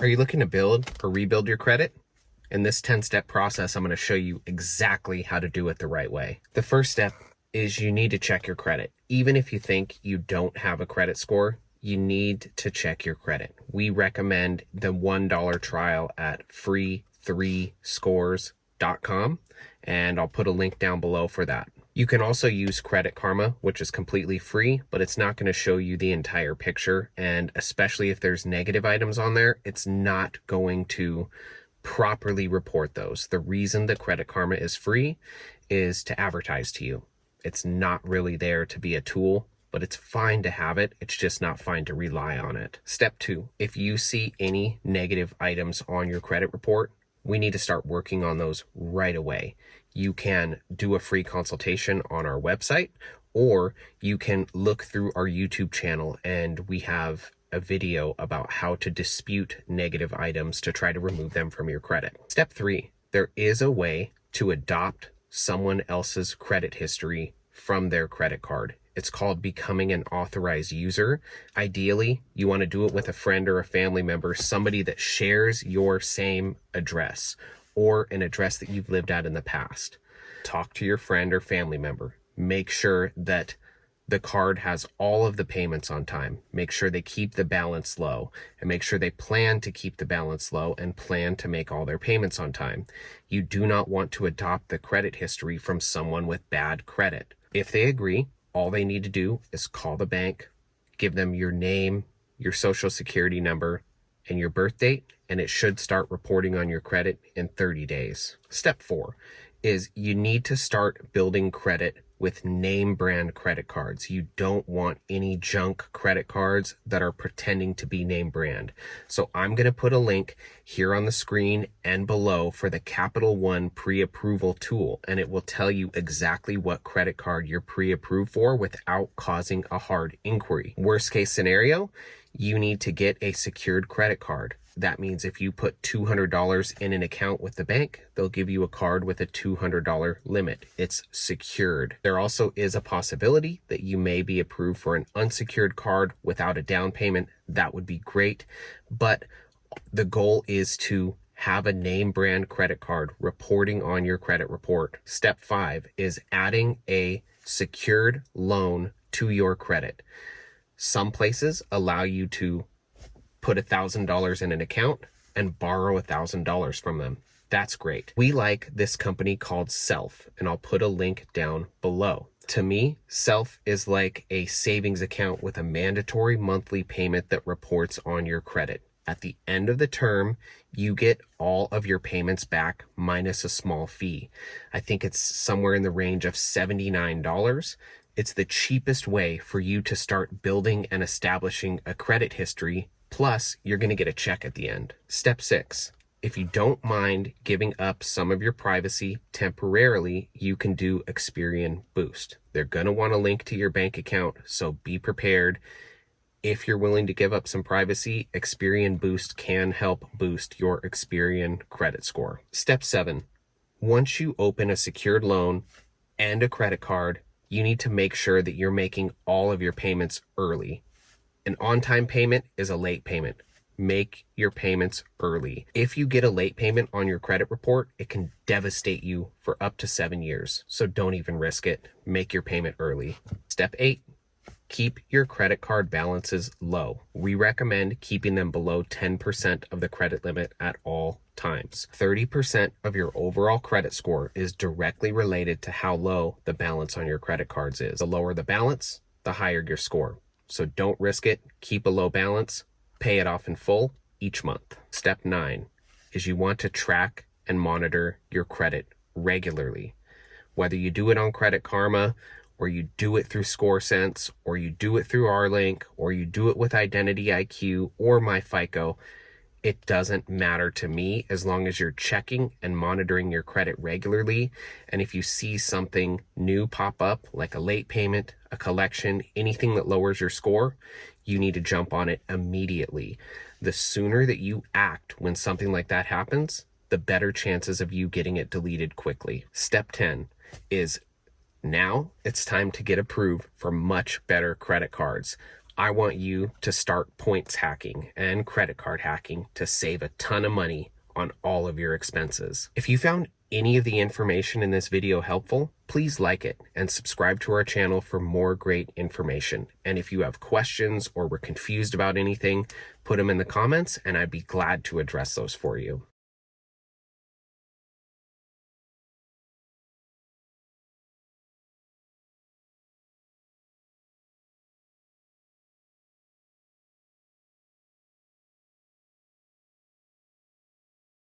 Are you looking to build or rebuild your credit? In this 10-step process, I'm going to show you exactly how to do it the right way. The first step is you need to check your credit. Even if you think you don't have a credit score, you need to check your credit. We recommend the $1 trial at free3scores.com, and I'll put a link down below for that. You can also use Credit Karma, which is completely free, but it's not going to show you the entire picture. And especially if there's negative items on there, it's not going to properly report those. The reason that Credit Karma is free is to advertise to you. It's not really there to be a tool, but it's fine to have it. It's just not fine to rely on it. Step 2, if you see any negative items on your credit report, we need to start working on those right away. You can do a free consultation on our website, or you can look through our YouTube channel, and we have a video about how to dispute negative items to try to remove them from your credit. Step 3, there is a way to adopt someone else's credit history from their credit card. It's called becoming an authorized user. Ideally, you want to do it with a friend or a family member, somebody that shares your same address or an address that you've lived at in the past. Talk to your friend or family member. Make sure that the card has all of the payments on time. Make sure they keep the balance low, and make sure they plan to keep the balance low and plan to make all their payments on time. You do not want to adopt the credit history from someone with bad credit. If they agree, all they need to do is call the bank, give them your name, your social security number, and your birth date, and it should start reporting on your credit in 30 days. Step 4 is you need to start building credit with name brand credit cards. You don't want any junk credit cards that are pretending to be name brand. So I'm going to put a link here on the screen and below for the Capital One pre-approval tool, and it will tell you exactly what credit card you're pre-approved for without causing a hard inquiry. Worst case scenario, you need to get a secured credit card. That means if you put $200 in an account with the bank, they'll give you a card with a $200 limit. It's secured. There also is a possibility that you may be approved for an unsecured card without a down payment. That would be great. But the goal is to have a name brand credit card reporting on your credit report. Step 5 is adding a secured loan to your credit. Some places allow you to put $1,000 in an account and borrow $1,000 from them. That's great. We like this company called Self, and I'll put a link down below. To me, Self is like a savings account with a mandatory monthly payment that reports on your credit. At the end of the term, you get all of your payments back minus a small fee. I think it's somewhere in the range of $79. It's the cheapest way for you to start building and establishing a credit history. Plus, you're going to get a check at the end. Step 6, if you don't mind giving up some of your privacy temporarily, you can do Experian Boost. They're going to want a link to your bank account, so be prepared. If you're willing to give up some privacy, Experian Boost can help boost your Experian credit score. Step 7, once you open a secured loan and a credit card, you need to make sure that you're making all of your payments early. An on-time payment is a late payment. Make your payments early. If you get a late payment on your credit report, it can devastate you for up to 7 years. So don't even risk it. Make your payment early. Step 8, keep your credit card balances low. We recommend keeping them below 10% of the credit limit at all times. 30% of your overall credit score is directly related to how low the balance on your credit cards is. The lower the balance, the higher your score. So don't risk it. Keep a low balance. Pay it off in full each month. Step 9 is you want to track and monitor your credit regularly. Whether you do it on Credit Karma, or you do it through ScoreSense, or you do it through R-Link, or you do it with Identity IQ or MyFICO, it doesn't matter to me as long as you're checking and monitoring your credit regularly. And if you see something new pop up, like a late payment, a collection, anything that lowers your score, you need to jump on it immediately. The sooner that you act when something like that happens, the better chances of you getting it deleted quickly. Step 10 is now it's time to get approved for much better credit cards. I want you to start points hacking and credit card hacking to save a ton of money on all of your expenses. If you found any of the information in this video helpful, please like it and subscribe to our channel for more great information. And if you have questions or were confused about anything, put them in the comments and I'd be glad to address those for you.